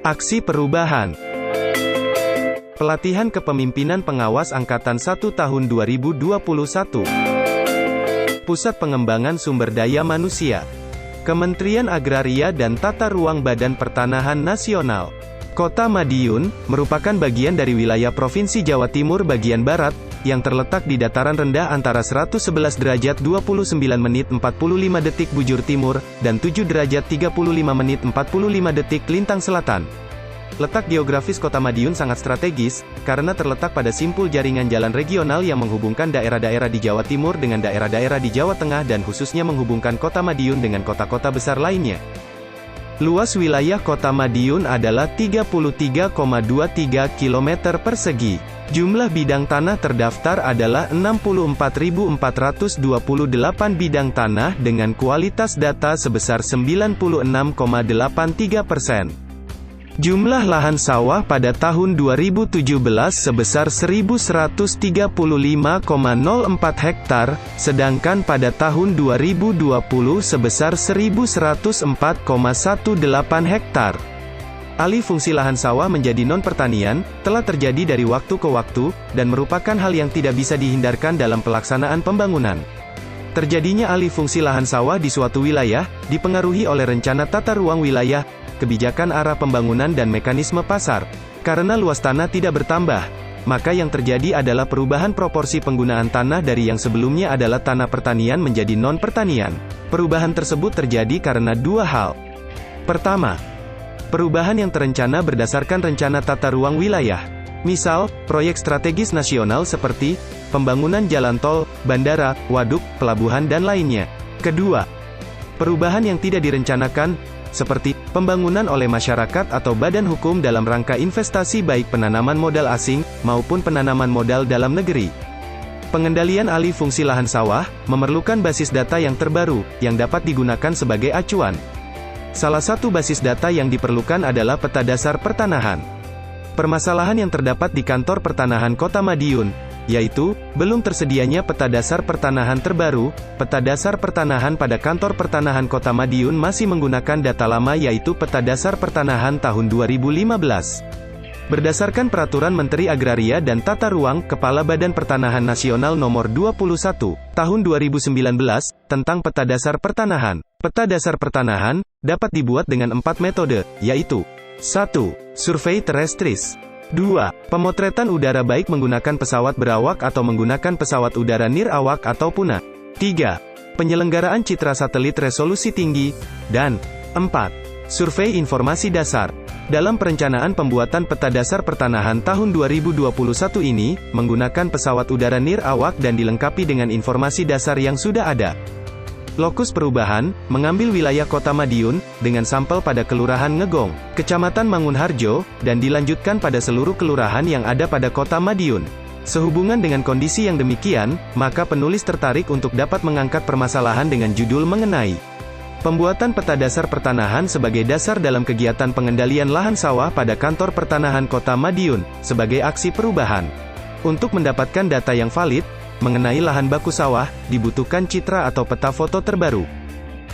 Aksi perubahan. Pelatihan Kepemimpinan Pengawas Angkatan 1 tahun 2021. Pusat Pengembangan Sumber Daya Manusia. Kementerian Agraria dan Tata Ruang Badan Pertanahan Nasional. Kota Madiun, merupakan bagian dari wilayah Provinsi Jawa Timur bagian Barat, yang terletak di dataran rendah antara 111 derajat 29 menit 45 detik bujur timur, dan 7 derajat 35 menit 45 detik lintang selatan. Letak geografis Kota Madiun sangat strategis, karena terletak pada simpul jaringan jalan regional yang menghubungkan daerah-daerah di Jawa Timur dengan daerah-daerah di Jawa Tengah dan khususnya menghubungkan Kota Madiun dengan kota-kota besar lainnya. Luas wilayah Kota Madiun adalah 33,23 km persegi. Jumlah bidang tanah terdaftar adalah 64.428 bidang tanah dengan kualitas data sebesar 96,83%. Jumlah lahan sawah pada tahun 2017 sebesar 1.135,04 hektar, sedangkan pada tahun 2020 sebesar 1.104,18 hektar. Alih fungsi lahan sawah menjadi non-pertanian, telah terjadi dari waktu ke waktu, dan merupakan hal yang tidak bisa dihindarkan dalam pelaksanaan pembangunan. Terjadinya alih fungsi lahan sawah di suatu wilayah, dipengaruhi oleh rencana tata ruang wilayah, kebijakan arah pembangunan dan mekanisme pasar. Karena luas tanah tidak bertambah, maka yang terjadi adalah perubahan proporsi penggunaan tanah dari yang sebelumnya adalah tanah pertanian menjadi non-pertanian. Perubahan tersebut terjadi karena dua hal. Pertama, perubahan yang terencana berdasarkan rencana tata ruang wilayah. Misal, proyek strategis nasional seperti pembangunan jalan tol, bandara, waduk, pelabuhan dan lainnya. Kedua, perubahan yang tidak direncanakan, seperti pembangunan oleh masyarakat atau badan hukum dalam rangka investasi baik penanaman modal asing, maupun penanaman modal dalam negeri. Pengendalian alih fungsi lahan sawah, memerlukan basis data yang terbaru, yang dapat digunakan sebagai acuan. Salah satu basis data yang diperlukan adalah peta dasar pertanahan. Permasalahan yang terdapat di Kantor Pertanahan Kota Madiun, yaitu, belum tersedianya peta dasar pertanahan terbaru. Peta dasar pertanahan pada Kantor Pertanahan Kota Madiun masih menggunakan data lama yaitu peta dasar pertanahan tahun 2015. Berdasarkan Peraturan Menteri Agraria dan Tata Ruang, Kepala Badan Pertanahan Nasional Nomor 21, Tahun 2019, tentang Peta Dasar Pertanahan. Peta Dasar Pertanahan, dapat dibuat dengan 4 metode, yaitu 1. Survei terrestris. 2. Pemotretan udara baik menggunakan pesawat berawak atau menggunakan pesawat udara nirawak atau PUNA. 3. Penyelenggaraan citra satelit resolusi tinggi. Dan 4. Survei informasi dasar. Dalam perencanaan pembuatan peta dasar pertanahan tahun 2021 ini, menggunakan pesawat udara nirawak dan dilengkapi dengan informasi dasar yang sudah ada. Lokus perubahan, mengambil wilayah Kota Madiun, dengan sampel pada Kelurahan Ngegong, Kecamatan Mangunharjo, dan dilanjutkan pada seluruh kelurahan yang ada pada Kota Madiun. Sehubungan dengan kondisi yang demikian, maka penulis tertarik untuk dapat mengangkat permasalahan dengan judul mengenai pembuatan peta dasar pertanahan sebagai dasar dalam kegiatan pengendalian lahan sawah pada Kantor Pertanahan Kota Madiun, sebagai aksi perubahan. Untuk mendapatkan data yang valid mengenai lahan baku sawah, dibutuhkan citra atau peta foto terbaru.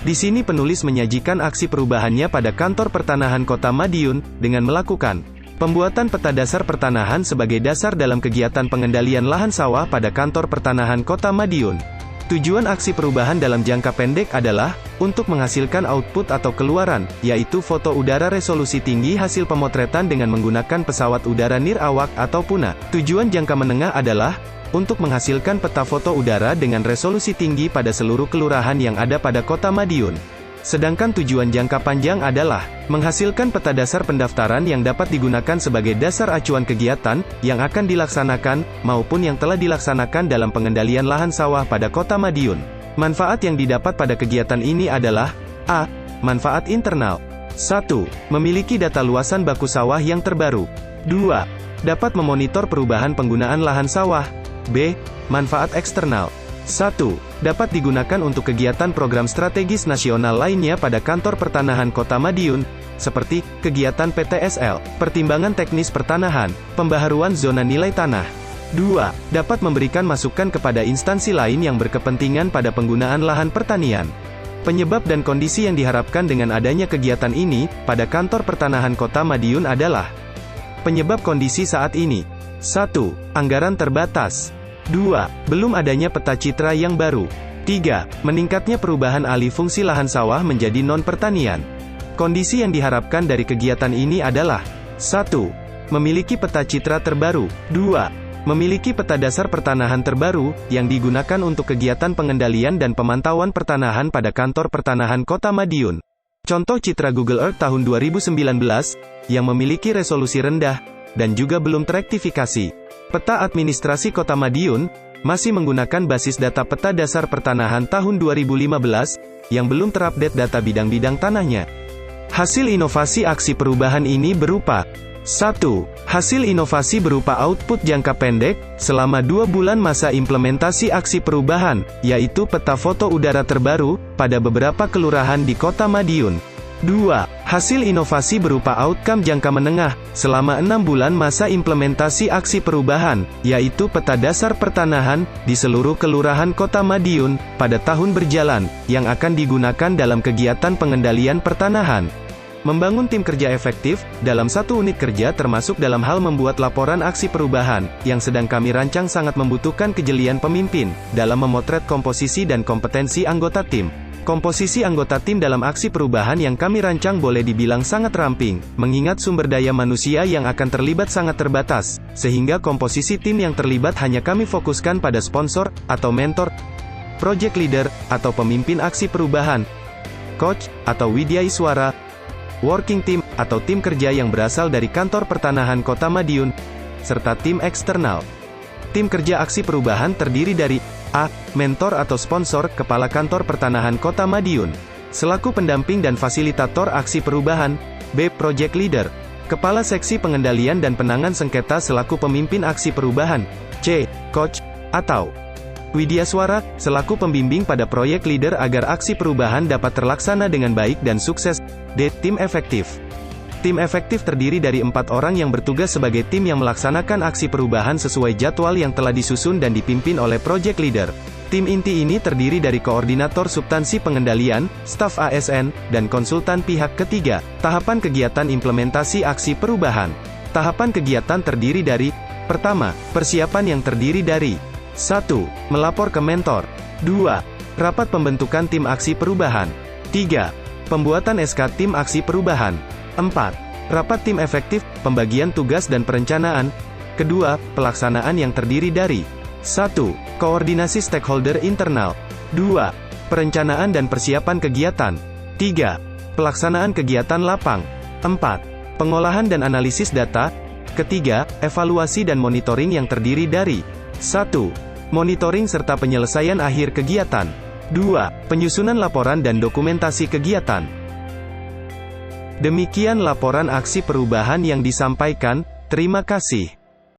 Di sini penulis menyajikan aksi perubahannya pada Kantor Pertanahan Kota Madiun, dengan melakukan pembuatan peta dasar pertanahan sebagai dasar dalam kegiatan pengendalian lahan sawah pada Kantor Pertanahan Kota Madiun. Tujuan aksi perubahan dalam jangka pendek adalah untuk menghasilkan output atau keluaran, yaitu foto udara resolusi tinggi hasil pemotretan dengan menggunakan pesawat udara nirawak atau PUNA. Tujuan jangka menengah adalah untuk menghasilkan peta foto udara dengan resolusi tinggi pada seluruh kelurahan yang ada pada Kota Madiun. Sedangkan tujuan jangka panjang adalah menghasilkan peta dasar pendaftaran yang dapat digunakan sebagai dasar acuan kegiatan yang akan dilaksanakan maupun yang telah dilaksanakan dalam pengendalian lahan sawah pada Kota Madiun. Manfaat yang didapat pada kegiatan ini adalah: A. Manfaat internal. 1. Memiliki data luasan baku sawah yang terbaru. 2. Dapat memonitor perubahan penggunaan lahan sawah. B. Manfaat eksternal. 1. Dapat digunakan untuk kegiatan program strategis nasional lainnya pada Kantor Pertanahan Kota Madiun, seperti kegiatan PTSL, pertimbangan teknis pertanahan, pembaharuan zona nilai tanah. 2. Dapat memberikan masukan kepada instansi lain yang berkepentingan pada penggunaan lahan pertanian. Penyebab dan kondisi yang diharapkan dengan adanya kegiatan ini, pada kantor pertanahan Kota Madiun adalah penyebab kondisi saat ini. 1. Anggaran terbatas. 2. Belum adanya peta citra yang baru. 3. Meningkatnya perubahan alih fungsi lahan sawah menjadi non-pertanian. Kondisi yang diharapkan dari kegiatan ini adalah 1. Memiliki peta citra terbaru. 2. Memiliki peta dasar pertanahan terbaru, yang digunakan untuk kegiatan pengendalian dan pemantauan pertanahan pada kantor pertanahan Kota Madiun. Contoh citra Google Earth tahun 2019, yang memiliki resolusi rendah, dan juga belum terektifikasi. Peta administrasi Kota Madiun, masih menggunakan basis data peta dasar pertanahan tahun 2015, yang belum terupdate data bidang-bidang tanahnya. Hasil inovasi aksi perubahan ini berupa 1. Hasil inovasi berupa output jangka pendek, selama 2 bulan masa implementasi aksi perubahan, yaitu peta foto udara terbaru, pada beberapa kelurahan di Kota Madiun. 2. Hasil inovasi berupa outcome jangka menengah, selama 6 bulan masa implementasi aksi perubahan, yaitu peta dasar pertanahan, di seluruh kelurahan Kota Madiun, pada tahun berjalan, yang akan digunakan dalam kegiatan pengendalian pertanahan. Membangun tim kerja efektif, dalam satu unit kerja termasuk dalam hal membuat laporan aksi perubahan, yang sedang kami rancang sangat membutuhkan kejelian pemimpin, dalam memotret komposisi dan kompetensi anggota tim. Komposisi anggota tim dalam aksi perubahan yang kami rancang boleh dibilang sangat ramping, mengingat sumber daya manusia yang akan terlibat sangat terbatas, sehingga komposisi tim yang terlibat hanya kami fokuskan pada sponsor, atau mentor, project leader, atau pemimpin aksi perubahan, coach, atau widyaswara, working team, atau tim kerja yang berasal dari kantor pertanahan Kota Madiun, serta tim eksternal. Tim kerja aksi perubahan terdiri dari A. Mentor atau sponsor, Kepala Kantor Pertanahan Kota Madiun, selaku pendamping dan fasilitator aksi perubahan. B. Project Leader, Kepala Seksi Pengendalian dan Penanganan Sengketa selaku pemimpin aksi perubahan. C. Coach, atau widyaswara, selaku pembimbing pada proyek leader agar aksi perubahan dapat terlaksana dengan baik dan sukses. D. Tim efektif. Tim efektif terdiri dari 4 orang yang bertugas sebagai tim yang melaksanakan aksi perubahan sesuai jadwal yang telah disusun dan dipimpin oleh project leader. Tim inti ini terdiri dari koordinator substansi pengendalian, staf ASN, dan konsultan pihak ketiga. Tahapan kegiatan implementasi aksi perubahan. Tahapan kegiatan terdiri dari: pertama, persiapan yang terdiri dari 1. Melapor ke mentor. 2. Rapat pembentukan tim aksi perubahan. 3. Pembuatan SK tim aksi perubahan. 4. Rapat tim efektif, pembagian tugas dan perencanaan. Kedua, pelaksanaan yang terdiri dari 1. Koordinasi stakeholder internal. 2. Perencanaan dan persiapan kegiatan. 3. Pelaksanaan kegiatan lapang. 4. Pengolahan dan analisis data. Ketiga, evaluasi dan monitoring yang terdiri dari 1. Monitoring serta penyelesaian akhir kegiatan. 2. Penyusunan laporan dan dokumentasi kegiatan. Demikian laporan aksi perubahan yang disampaikan. Terima kasih.